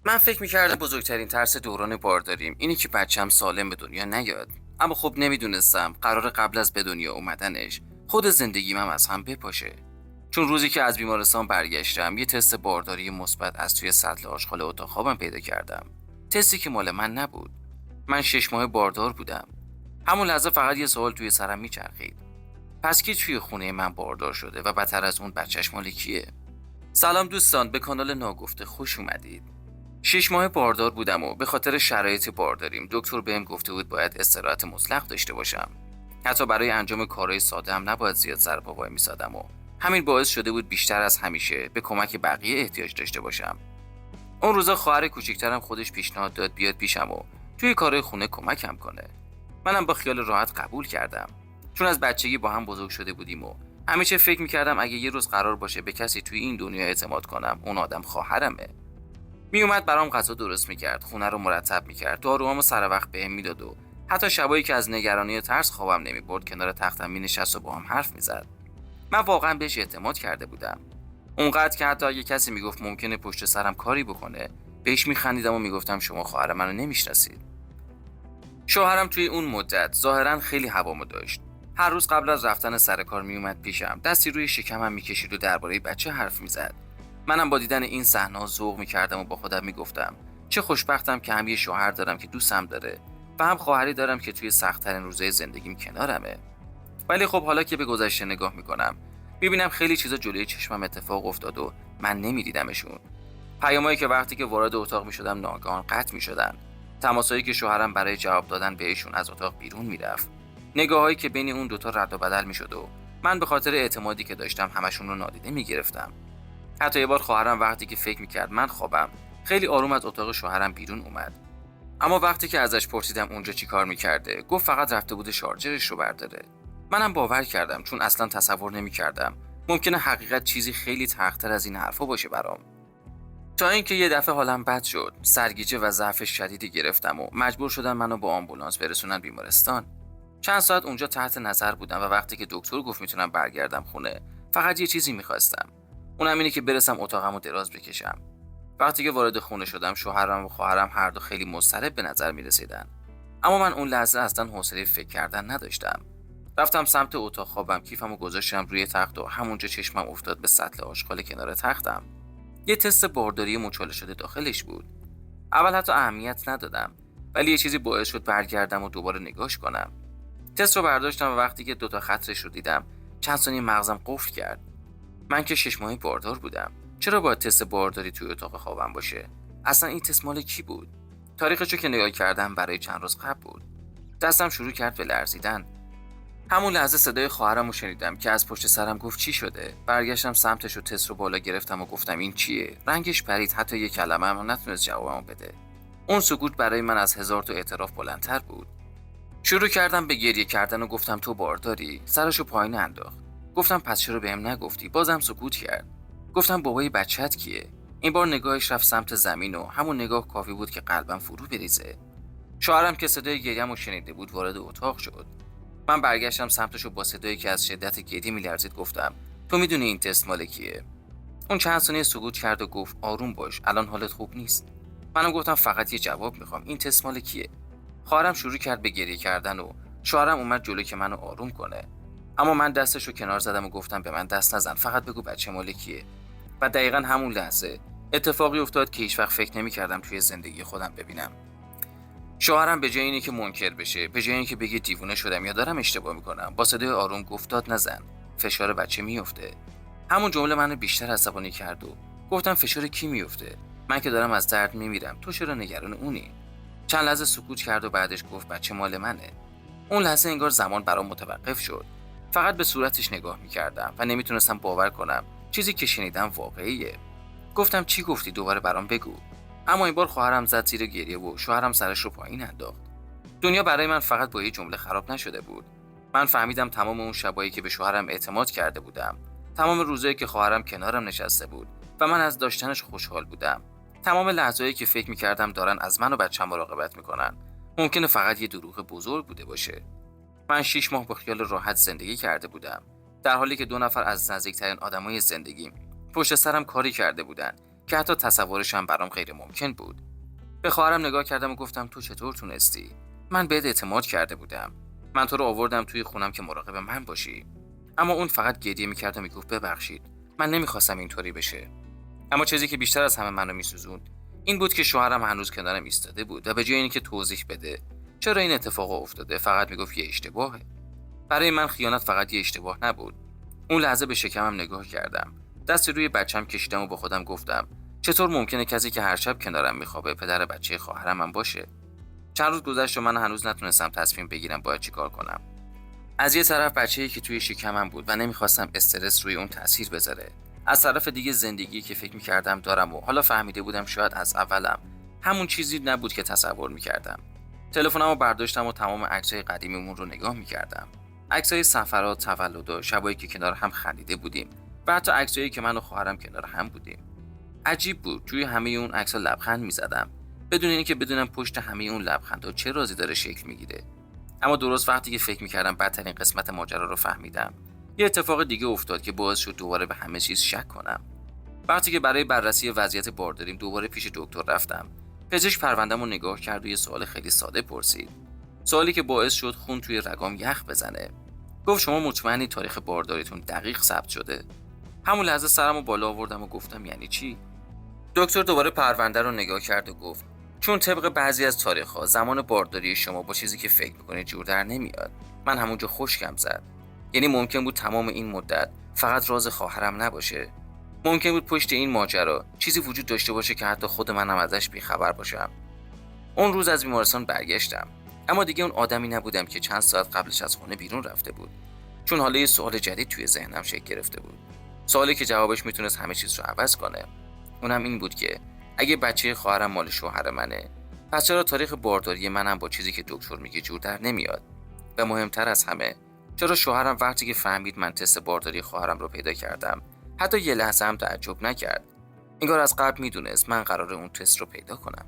من فکر می‌کردم بزرگترین ترس دوران بارداریم اینه که بچه‌م سالم به دنیا نیاد. اما خب نمیدونستم قرار قبل از به دنیا اومدنش خود زندگیم هم از هم بپاشه. چون روزی که از بیمارستان برگشتم یه تست بارداری مثبت از توی سطل آشغال اتاق خوابم پیدا کردم. تستی که مال من نبود. من 6 ماه باردار بودم. همون لحظه فقط یه سوال توی سرم میچرخید. پس کی توی خونه من باردار شده و بدتر از اون بچه‌ش مال کیه؟ سلام دوستان، به کانال ناگفته خوش اومدید. 6 ماه باردار بودم و به خاطر شرایط بارداریم دکتر بهم گفته بود باید استراحت مطلق داشته باشم. حتی برای انجام کارهای ساده هم نباید زیاد سر پا وای میسادم و همین باعث شده بود بیشتر از همیشه به کمک بقیه احتیاج داشته باشم. اون روزا خواهر کوچیکترم خودش پیشنهاد داد بیاد پیشم و توی کارهای خونه کمکم کنه. منم با خیال راحت قبول کردم. چون از بچگی با هم بزرگ شده بودیم و همیشه فکر میکردم اگه یه روز قرار باشه به کسی توی این دنیا اعتماد کنم اون آدم خواهرمه. میومد برام غذا درست میکرد، خونه رو مرتب میکرد، داروهامو سر وقت بهم میداد و حتی شبایی که از نگرانی و ترس خوابم نمیبرد کنار تختم مینشست و با هم حرف میزد. من واقعا بهش اعتماد کرده بودم. اونقدر که حتی اگه کسی میگفت ممکنه پشت سرم کاری بکنه، بهش میخندیدم و میگفتم شما خواهر منو نمیشناسید. شوهرم توی اون مدت ظاهرا خیلی هوامو داشت. هر روز قبل از رفتن سر کار میومد پیشم، دستی روی شکمم میکشید و درباره بچه حرف میزد. منم با دیدن این صحنه‌ها ذوق میکردم و با خودم میگفتم چه خوشبختم که هم یه شوهر دارم که دوستم داره و هم خواهری دارم که توی سخت‌ترین روزهای زندگیم کنارمه. ولی خب حالا که به گذشته نگاه میکنم میبینم خیلی چیزا جلوی چشمم اتفاق افتاد و من نمیدیدمشون. پیامایی که وقتی که وارد اتاق میشدم ناگهان قطع میشدن، تماسایی که شوهرم برای جواب دادن بهشون از اتاق بیرون میرفت، نگاهایی که بین اون دوتا رد و بدل میشد و من به خاطر اعتمادی که داشتم همشون رو نادیده میگرفتم. حتی یه بار خواهرم وقتی که فکر میکرد من خوابم خیلی آروم از اتاق شوهرم بیرون اومد. اما وقتی که ازش پرسیدم اونجا چی کار میکرده گفت فقط رفته بوده شارژرش رو برداره. منم باور کردم چون اصلا تصور نمیکردم ممکنه حقیقت چیزی خیلی تلخ‌تر از این حرفا باشه برام. تا اینکه یه دفعه حالم بد شد، سرگیجه و ضعف شدیدی گرفتم و مجبور شدن منو با آمبولانس برسونن بیمارستان. چند ساعت اونجا تحت نظر بودم و وقتی که دکتر گفت میتونم برگردم خونه فقط یه چیزی میخواستم، اونم اینه که برسم اتاقمو دراز بکشم. وقتی که وارد خونه شدم شوهرم و خواهرم هر دو خیلی مضطرب به نظر میرسیدن. اما من اون لحظه اصلا حوصله فکر کردن نداشتم. رفتم سمت اتاق خوابم، کیفمو گذاشتم روی تخت و همونجا چشمم افتاد به سطل آشغال کنار تختم. یه تست بارداری مچاله شده داخلش بود. اول حتی اهمیت ندادم، ولی یه چیزی باعث شد برگردم و دوباره نگاش کنم. تست رو برداشتم و وقتی که دوتا خطش رو دیدم چند ثانیه مغزم قفل کرد. من که 6 ماه باردار بودم، چرا باید تست بارداری توی اتاق خوابم باشه؟ اصلا این تست مال کی بود؟ تاریخشو که نگاه کردم برای چند روز قبل بود. دستم شروع کرد به لرزیدن. همون لحظه صدای خواهرم رو شنیدم که از پشت سرم گفت چی شده؟ برگشتم سمتش و تست رو بالا گرفتم و گفتم این چیه؟ رنگش پرید، حتی یه کلمه هم نتونست جوابمو بده. اون سکوت برای من از 1000 تا اعتراف بلندتر بود. شروع کردم به گریه کردن و گفتم تو بارداری؟ سرشو پایین انداخت. گفتم پس چرا بهم نگفتی؟ بازم سکوت کرد. گفتم بابای بچت کیه؟ این بار نگاهش رفت سمت زمین و همون نگاه کافی بود که قلبم فرو بریزه. شوهرم که صدای گریه‌مو شنیده بود وارد اتاق شد. من برگشتم سمتش و با صدایی که از شدت گریه میلرزید گفتم تو میدونی این تست مال کیه؟ اون چند ثانیه سکوت کرد و گفت آروم باش، الان حالت خوب نیست. منم گفتم فقط یه جواب میخوام، این تست مال کیه؟ خواهرم شروع کرد به گریه کردن و شوهرم اومد جلو که منو آروم کنه. اما من دستشو کنار زدم و گفتم به من دست نزن، فقط بگو بچه مال کیه. و دقیقاً همون لحظه اتفاقی افتاد که هیچ وقت فکر نمی‌کردم توی زندگی خودم ببینم. شوهرم به جای اینکه که منکر بشه، به جای اینکه بگه دیوونه شدم یا دارم اشتباه میکنم، با صدای آروم گفت داد نزن، فشار بچه میفته. همون جمله منو بیشتر عصبانی کرد و گفتم فشار کی میفته؟ من که دارم از درد میمیرم، تو چرا نگران اونی؟ چند لحظه سکوت کرد و بعدش گفت بچه مال منه. اون لحظه انگار زمان برام متوقف شد. فقط به صورتش نگاه میکردم و نمیتونستم باور کنم چیزی که شنیدم واقعیه. گفتم چی گفتی؟ دوباره برام بگو. اما این بار خواهرم زد زیر گریه و شوهرم سرش رو پایین انداخت. دنیا برای من فقط با یه جمله خراب نشده بود. من فهمیدم تمام اون شبایی که به شوهرم اعتماد کرده بودم، تمام روزایی که خواهرم کنارم نشسته بود و من از داشتنش خوشحال بودم، تمام لحظه‌ای که فکر می‌کردم دارن از من و بچه‌م مراقبت می‌کنن، ممکنه فقط یه دروغ بزرگ بوده باشه. من 6 ماه با خیال راحت زندگی کرده بودم، در حالی که 2 نفر از نزدیکترین آدمای زندگیم پشت سرم کاری کرده بودن که حتی تصورش هم برام غیر ممکن بود. به خواهرم نگاه کردم و گفتم تو چطور تونستی؟ من بهت اعتماد کرده بودم. من تو رو آوردم توی خونم که مراقب من باشی. اما اون فقط گریه می‌کرد و میگفت ببخشید. من نمی‌خواستم اینطوری بشه. اما چیزی که بیشتر از همه منو میسوزوند این بود که شوهرم هنوز کنارم ایستاده بود و به جای اینکه توضیح بده چرا این اتفاق افتاده فقط میگفت یه اشتباهه. برای من خیانت فقط یه اشتباه نبود. اون لحظه به شکمم نگاه کردم. دست روی بچم کشیدم و با خودم گفتم چطور ممکنه کسی که هر شب کنارم میخوابه پدر بچه خواهرم هم باشه؟ چند روز گذشت و من هنوز نتونستم تصمیم بگیرم باید چیکار کنم. از یه طرف بچه‌ای که توی شکمم بود و نمیخواستم استرس روی اون تاثیر بذاره. از طرف دیگه زندگی که فکر میکردم دارم و حالا فهمیده بودم شاید از اولم همون چیزی نبود که تصور میکردم. تلفنمو برداشتم و تمام عکسای قدیمیمون رو نگاه میکردم. عکسای سفرات، تولد و شبایی که کنار هم خندیده بودیم و حتی عکسایی که من و خواهرم کنار هم بودیم. عجیب بود، توی همه اون عکس‌ها لبخند میزدم بدون اینکه بدونم پشت همه اون لبخندها چه رازی داره شکل میگیره. اما درست وقتی که فکر میکردم بدترین قسمت ماجرا رو فهمیدم. یه اتفاق دیگه افتاد که باعث شد دوباره به همه چیز شک کنم. وقتی که برای بررسی وضعیت بارداریم دوباره پیش دکتر رفتم، پزشک پرونده‌مو نگاه کرد و یه سوال خیلی ساده پرسید. سوالی که باعث شد خون توی رگام یخ بزنه. گفت شما مطمئنی تاریخ بارداریتون دقیق ثبت شده؟ همون لحظه سرمو بالا آوردم و گفتم یعنی چی؟ دکتر دوباره پرونده رو نگاه کرد و گفت چون طبق بعضی از تاریخ‌ها زمان بارداری شما با چیزی که فکر می‌کنید جور در نمیاد. من همونجا خشکم زد. یعنی ممکن بود تمام این مدت فقط راز خواهرم نباشه. ممکن بود پشت این ماجرا چیزی وجود داشته باشه که حتی خود منم ازش بیخبر باشم. اون روز از بیمارستان برگشتم، اما دیگه اون آدمی نبودم که چند ساعت قبلش از خونه بیرون رفته بود. چون حالا یه سوال جدید توی ذهنم شکل گرفته بود. سوالی که جوابش میتونست همه چیز رو عوض کنه. اونم این بود که اگه بچه خواهرم مال شوهر منه، پس چرا تاریخ بارداری منم با چیزی که دکتر میگه جور در نمیاد؟ و مهمتر از همه، چرا شوهرم وقتی که فهمید من تست بارداری خواهرم رو پیدا کردم، حتی یه لحظه هم تعجب نکرد؟ انگار از قبل میدونست من قراره اون تست رو پیدا کنم.